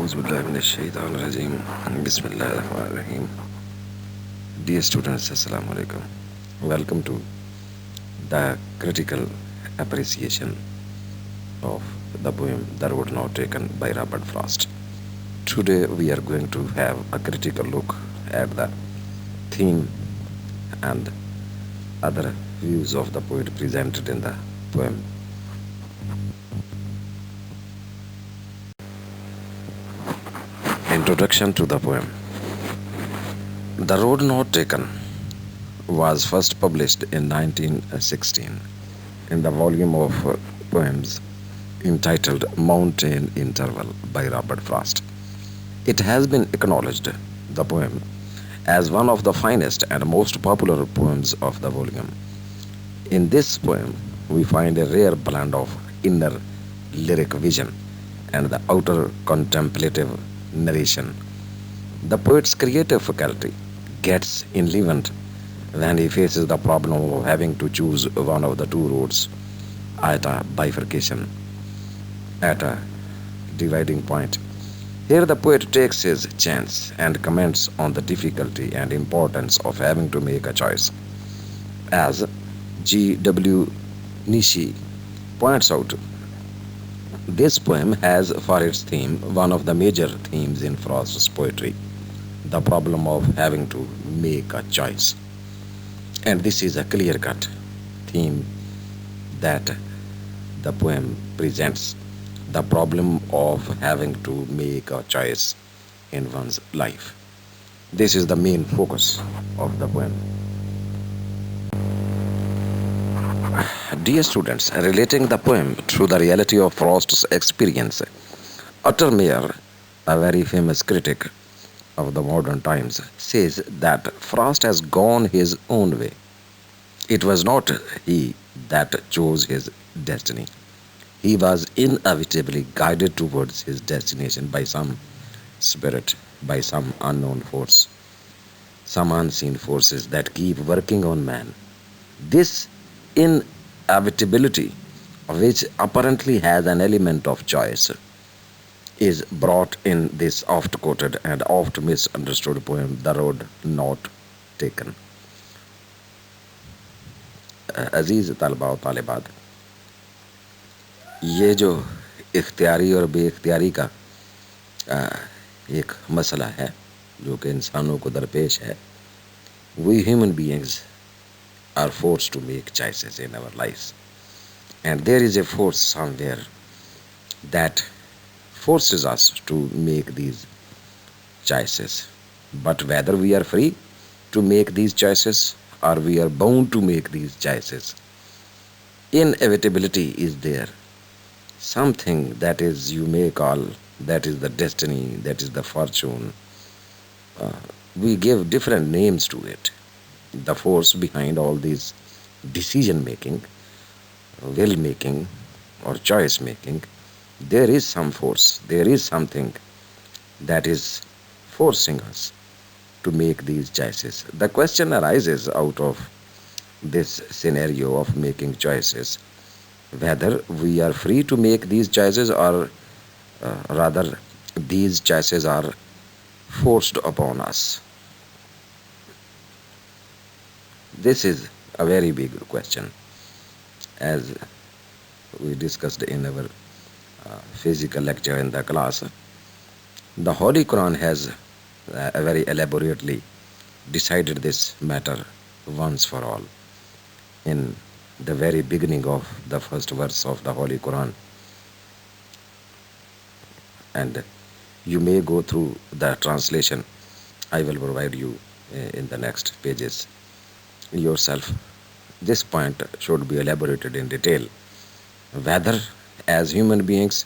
Auzubillahiminash-shaytanir-rajeem. Bismillahir-rahmanir-rahim. Dear students, Assalamu alaikum. Welcome to the critical appreciation of the poem The Road Not Taken by Robert Frost. Today we are going to have a critical look at the theme and other views of the poet presented in the poem. Introduction to the poem. The Road Not Taken was first published in 1916 in the volume of poems entitled Mountain Interval by Robert Frost. It has been acknowledged, the poem, as one of the finest and most popular poems of the volume. In this poem, we find a rare blend of inner lyric vision and the outer contemplative narration. The poet's creative faculty gets enlivened when he faces the problem of having to choose one of the two roads at a bifurcation, at a dividing point. Here the poet takes his chance and comments on the difficulty and importance of having to make a choice. As G.W. Nishi points out, this poem has for its theme one of the major themes in Frost's poetry, the problem of having to make a choice. And this is a clear-cut theme that the poem presents, the problem of having to make a choice in one's life. This is the main focus of the poem. Dear students, relating the poem to the reality of Frost's experience, Utter Meyer, a very famous critic of the modern times, says that Frost has gone his own way. It was not he that chose his destiny. He was inevitably guided towards his destination by some spirit, by some unknown force, some unseen forces that keep working on man. This inevitability, which apparently has an element of choice, is brought in this oft quoted and oft misunderstood poem, The Road Not Taken. अजीज़ तलबा और तालिबात, ये जो इख्तियारी और बेइख्तियारी का एक मसला है जो कि इंसानों को दरपेश है, we human beings are forced to make choices in our lives, and there is a force somewhere that forces us to make these choices. But whether we are free to make these choices or we are bound to make these choices, inevitability is there. Something that is, you may call, that is the destiny, that is the fortune. We give different names to it. The force behind all these decision making, will making, or choice making, there is some force, there is something that is forcing us to make these choices. The question arises out of this scenario of making choices, whether we are free to make these choices or rather these choices are forced upon us. This is a very big question. As we discussed in our physical lecture in the class, the Holy Quran has very elaborately decided this matter once for all. In the very beginning of the first verse of the Holy Quran, and you may go through the translation, I will provide you in the next pages yourself. This point should be elaborated in detail, whether as human beings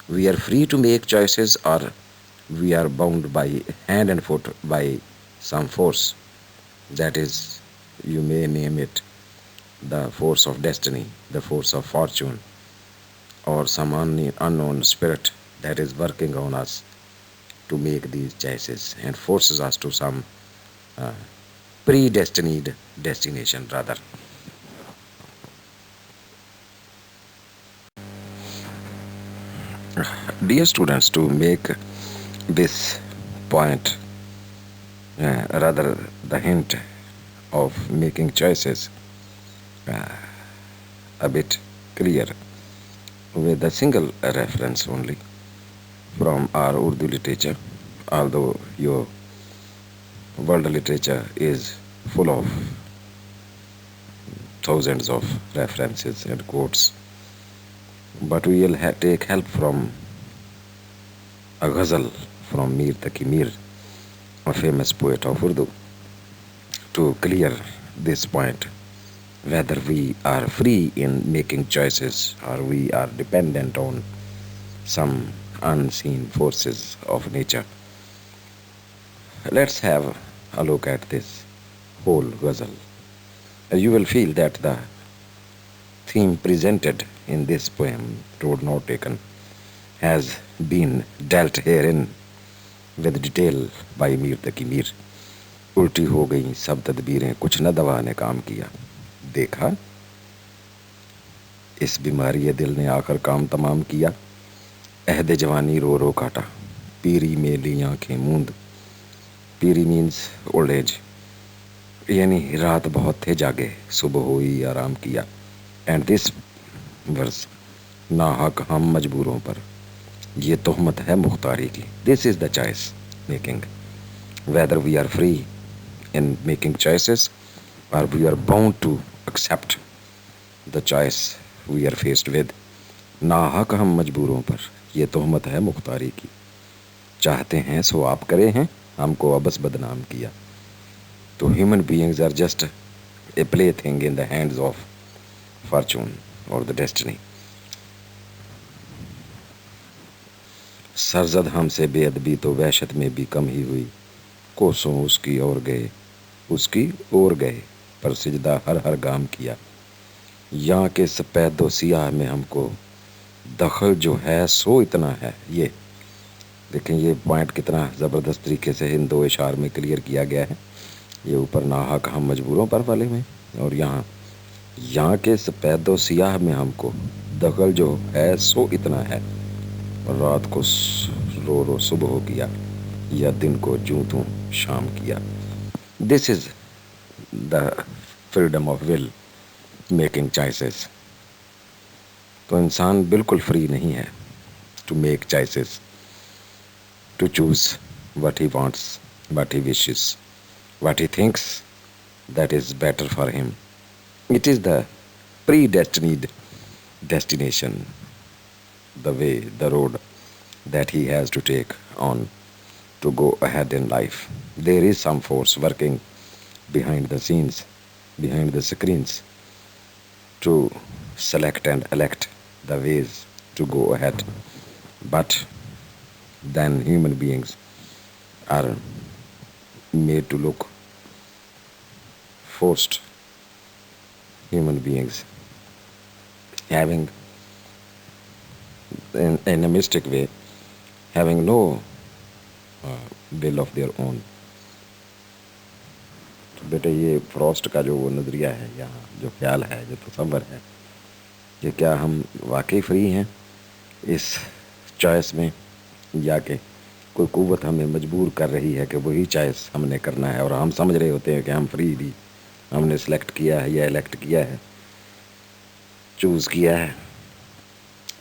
we are free to make choices or we are bound by hand and foot by some force, that is, you may name it the force of destiny, the force of fortune, or some unknown spirit that is working on us to make these choices and forces us to some predestined destination rather. Dear students, to make this point, rather the hint of making choices a bit clear with a single reference only from our Urdu literature, although your world literature is full of thousands of references and quotes, but we will take help from a ghazal from Mir Taqi Mir, a famous poet of Urdu, to clear this point, whether we are free in making choices or we are dependent on some unseen forces of nature. Let's have a look at this whole ghazal. You will feel that the theme presented in this poem, Road Not Taken, has been dealt herein with detail by Mir तकी मीर. उल्टी हो गई सब तदबीरें, कुछ न दवा ने काम किया. देखा इस बीमारी दिल ने आखिर काम तमाम किया. अहद जवानी रो रो काटा, पीरी में ली आंखें मूंद. पीरी मीन्स ओल्ड एज, यानी रात बहुत थे जागे, सुबह हुई आराम किया. एंड दिस वर्स, ना हक हम मजबूरों पर, ये तोहमत है मुख्तारी की. This is the choice making, whether we are free in making choices or we are bound to accept the choice we are faced with. नाहक हम मजबूरों पर, ये तोहमत है मुख्तारी की. चाहते हैं सो आप करे हैं, हमको अबस बदनाम किया. तो human beings are just a plaything in the hands of fortune or the destiny. सरजद हमसे बेअदबी तो वहशत में भी कम ही हुई. कोसों उसकी ओर गए, उसकी ओर गए, पर सिजदा हर हर गाम किया. यहाँ के सफ़ेद सियाह में हमको दखल जो है सो इतना है. ये देखें, ये पॉइंट कितना ज़बरदस्त तरीके से इन दो इशार में क्लियर किया गया है. ये ऊपर नाहक हम मजबूरों पर वाले में, और यहाँ के सफ़ेद सियाह में हमको दखल जो है सो इतना है. रात को रो रो सुबह किया, या दिन को जूं तूं शाम किया. This is the freedom of will, making choices. तो इंसान बिल्कुल फ्री नहीं है to make choices, to choose what he wants, what he wishes, what he thinks that is better for him. It is the predestined destination, the way, the road that he has to take on to go ahead in life. There is some force working behind the scenes, behind the screens, to select and elect the ways to go ahead. But then human beings are made to look forced. Human beings having in a mystic way, having no will of their own. तो बेटे, ये Frost का जो वो नज़रिया है, यहाँ जो ख्याल है, जो तसव्वुर है, कि क्या हम वाकई फ्री हैं इस चॉइस में, या कि कोई क़ुव्वत हमें मजबूर कर रही है कि वही चॉइस हमने करना है, और हम समझ रहे होते हैं कि हम फ्री भी, हमने सेलेक्ट किया है या इलेक्ट किया है, चूज़ किया है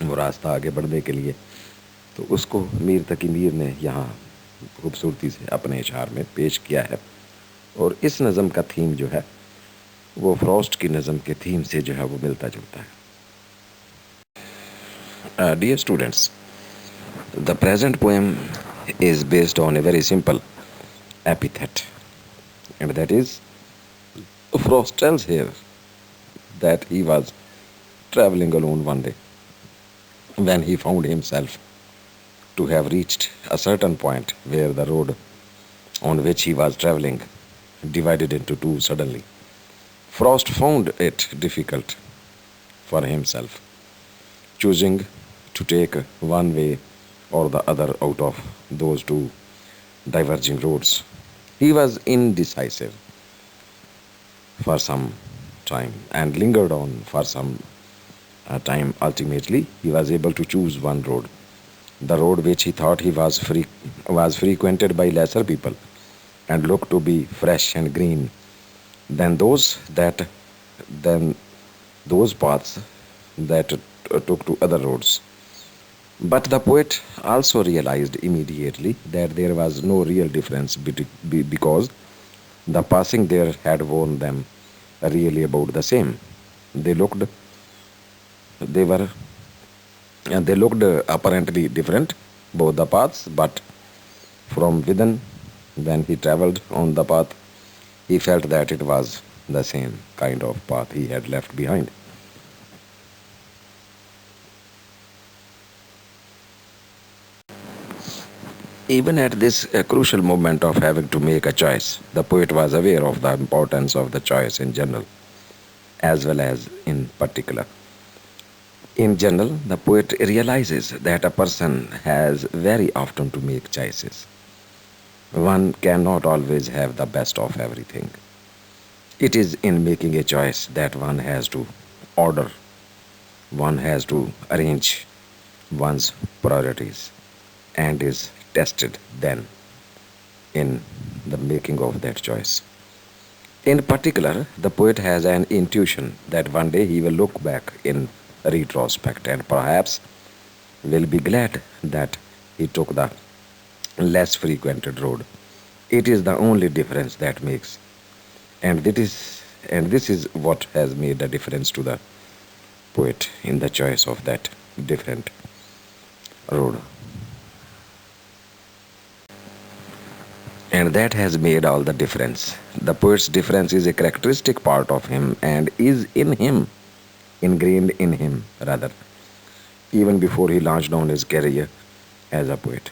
वो रास्ता आगे बढ़ने के लिए. तो उसको मीर तकी मीर ने यहाँ खूबसूरती से अपने इशार में पेश किया है. और इस नज़म का थीम जो है वो फ्रॉस्ट की नज़म के थीम से जो है वो मिलता जुलता है. Dear students, the present poem is based on a very simple epithet, and that is, Frost tells here that he was traveling alone one day when he found himself to have reached a certain point where the road on which he was traveling divided into two suddenly. Frost found it difficult for himself, choosing to take one way or the other out of those two diverging roads. He was indecisive for some time and lingered on for some time. Ultimately, he was able to choose one road The road which he thought he was frequented by lesser people and looked to be fresh and green than than those paths that took to other roads. But the poet also realized immediately that there was no real difference because the passing there had warned them really about the same. They looked, they were, and they looked apparently different, both the paths, but from within, when he traveled on the path, he felt that it was the same kind of path he had left behind. Even at this crucial moment of having to make a choice, the poet was aware of the importance of the choice in general as well as in particular. In general, the poet realizes that a person has very often to make choices. One cannot always have the best of everything. It is in making a choice that one has to order, one has to arrange one's priorities, and is tested then in the making of that choice. In particular, the poet has an intuition that one day he will look back in retrospect and perhaps will be glad that he took the less frequented road. It is the only difference that makes, and this is what has made the difference to the poet in the choice of that different road. And that has made all the difference. The poet's difference is a characteristic part of him and is in him, ingrained in him, rather, even before he launched on his career as a poet.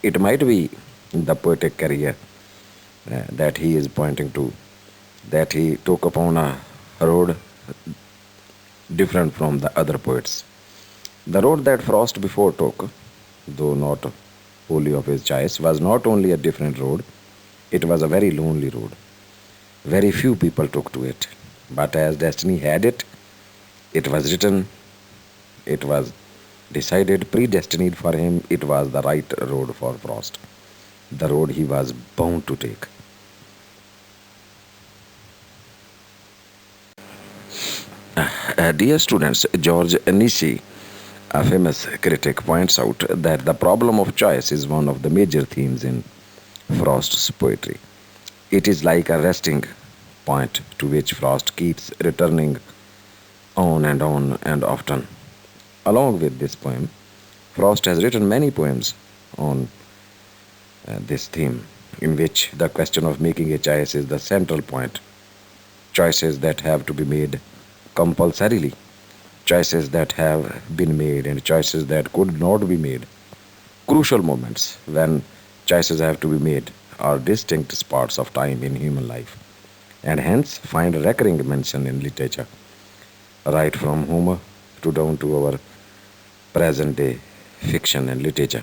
It might be the poetic career that he is pointing to, that he took upon a road different from the other poets. The road that Frost before took, though not wholly of his choice, was not only a different road, it was a very lonely road. Very few people took to it. But as destiny had it, it was written, it was decided, predestined for him, it was the right road for Frost, the road he was bound to take. Dear students, George Nishi, a famous critic, points out that the problem of choice is one of the major themes in Frost's poetry. It is like a resting point to which Frost keeps returning on and often. Along with this poem, Frost has written many poems on this theme, in which the question of making a choice is the central point. Choices that have to be made compulsorily, choices that have been made, and choices that could not be made. Crucial moments when choices have to be made are distinct parts of time in human life, and hence find recurring mention in literature, right from Homer to down to our present day fiction and literature.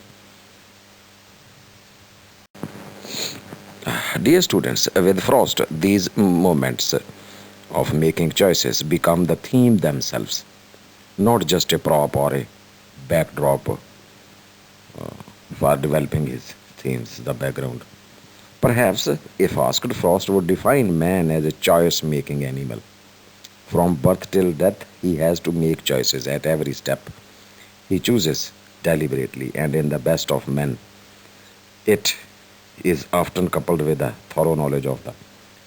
Dear students, with Frost, these moments of making choices become the theme themselves, not just a prop or a backdrop for developing his themes, the background. Perhaps, if asked, Frost would define man as a choice making animal. From birth till death, he has to make choices at every step. He chooses deliberately, and in the best of men, it is often coupled with a thorough knowledge of the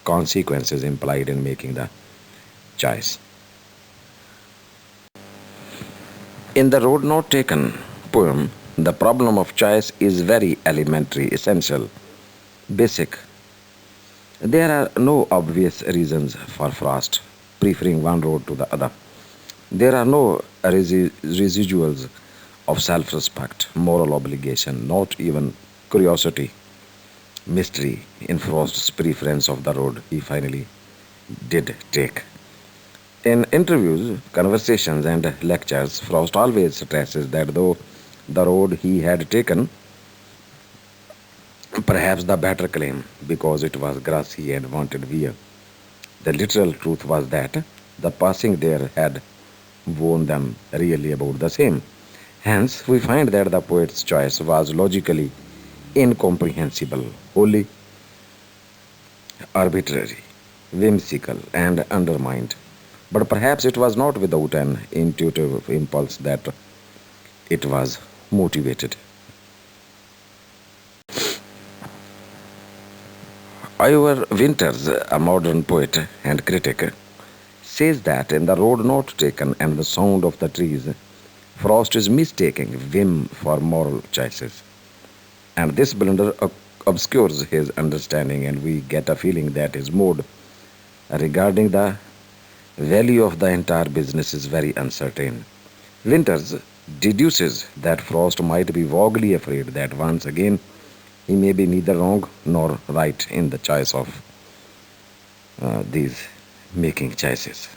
consequences implied in making the choice. In the Road Not Taken poem, the problem of choice is very elementary, essential, basic. There are no obvious reasons for Frost preferring one road to the other. There are no residuals of self respect, moral obligation, not even curiosity, mystery in Frost's preference of the road he finally did take. In interviews, conversations, and lectures, Frost always stresses that though the road he had taken, perhaps the better claim, because it was grassy and wanted wear. The literal truth was that the passing there had warned them really about the same. Hence, we find that the poet's choice was logically incomprehensible, wholly arbitrary, whimsical, and undermined. But perhaps it was not without an intuitive impulse that it was motivated. Ivor Winters, a modern poet and critic, says that in The Road Not Taken and The Sound of the Trees, Frost is mistaking whim for moral choices. And this blunder obscures his understanding, and we get a feeling that his mood regarding the value of the entire business is very uncertain. Winters deduces that Frost might be vaguely afraid that once again he may be neither wrong nor right in the choice of these making choices.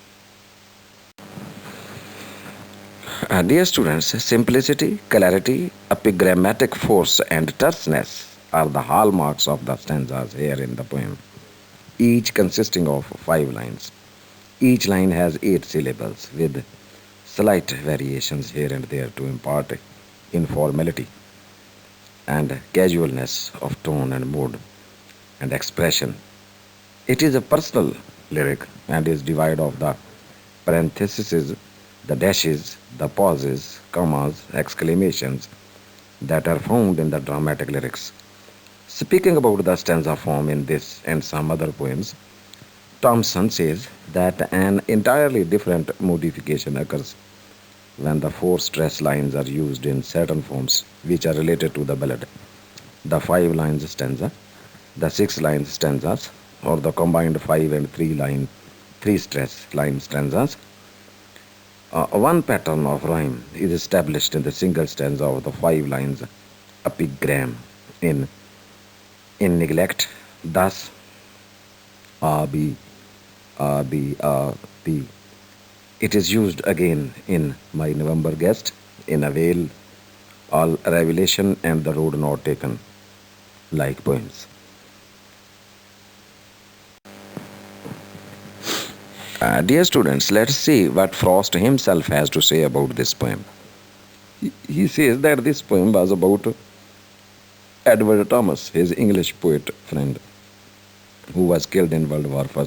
Dear students, simplicity, clarity, epigrammatic force, and terseness are the hallmarks of the stanzas here in the poem, each consisting of 5 lines. Each line has 8 syllables, with slight variations here and there to impart informality and casualness of tone and mood and expression. It is a personal lyric and is divided of the parentheses, the dashes, the pauses, commas, exclamations that are found in the dramatic lyrics. Speaking about the stanza form in this and some other poems, Thompson says that an entirely different modification occurs when the 4 stress lines are used in certain forms which are related to the ballad. The 5 lines stanza, the 6 lines stanzas, or the combined 5 and 3 stress line stanzas. One pattern of rhyme is established in the single stanza of the 5 lines epigram in neglect. Thus, a b a b. It is used again in My November Guest, in A Veil, All Revelation, and The Road Not Taken, like poems. Dear students, let's see what Frost himself has to say about this poem. He says that this poem was about Edward Thomas, his English poet friend, who was killed in World War I,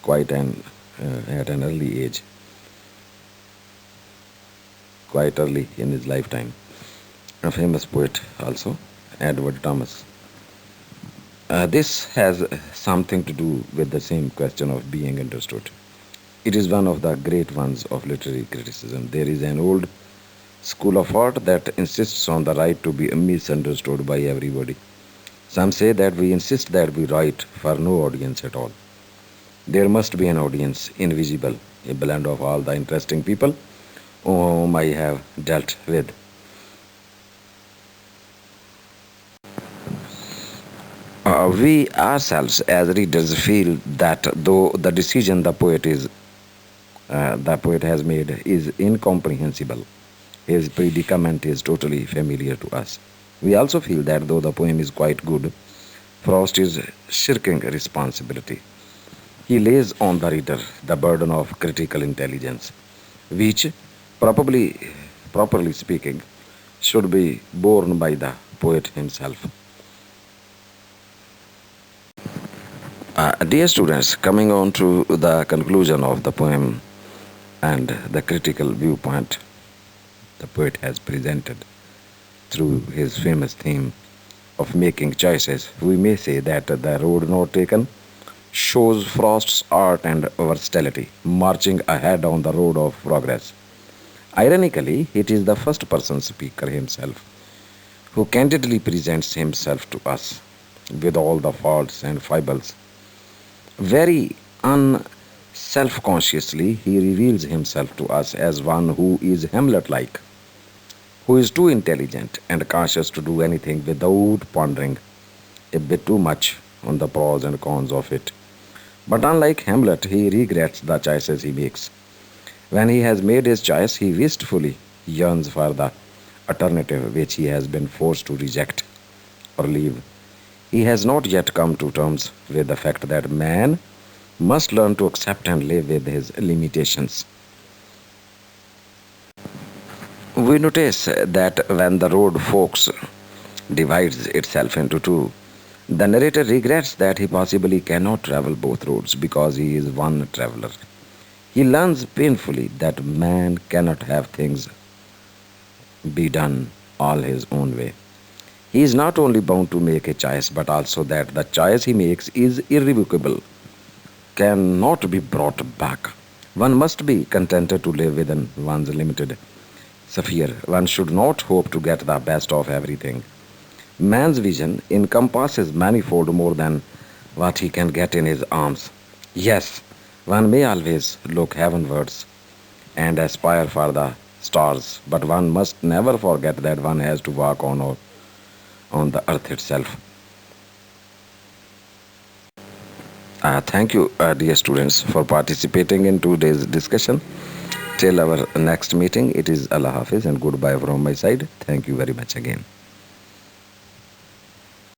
quite at an early age, quite early in his lifetime. A famous poet also, Edward Thomas. This has something to do with the same question of being understood. It is one of the great ones of literary criticism. There is an old school of art that insists on the right to be misunderstood by everybody. Some say that we insist that we write for no audience at all. There must be an audience, invisible, a blend of all the interesting people whom I have dealt with. We ourselves as readers feel that though the poet has made is incomprehensible, his predicament is totally familiar to us. We also feel that though the poem is quite good, Frost is shirking responsibility. He lays on the reader the burden of critical intelligence, which, probably, properly speaking, should be borne by the poet himself. Dear students, coming on to the conclusion of the poem and the critical viewpoint the poet has presented through his famous theme of making choices, we may say that The Road Not Taken shows Frost's art and versatility, marching ahead on the road of progress. Ironically, it is the first person speaker himself who candidly presents himself to us with all the faults and foibles. Very unself consciously, he reveals himself to us as one who is Hamlet like, who is too intelligent and cautious to do anything without pondering a bit too much on the pros and cons of it. But unlike Hamlet, he regrets the choices he makes. When he has made his choice, he wistfully yearns for the alternative which he has been forced to reject or leave. He has not yet come to terms with the fact that man must learn to accept and live with his limitations. We notice that when the road forks divides itself into two, the narrator regrets that he possibly cannot travel both roads because he is one traveler. He learns painfully that man cannot have things be done all his own way. He is not only bound to make a choice, but also that the choice he makes is irrevocable, cannot be brought back. One must be contented to live within one's limited sphere. One should not hope to get the best of everything. Man's vision encompasses manifold more than what he can get in his arms. Yes, one may always look heavenwards and aspire for the stars, but one must never forget that one has to walk on the earth itself. Thank you, dear students, for participating in today's discussion. Till our next meeting, it is Allah Hafiz and goodbye from my side. Thank you very much again.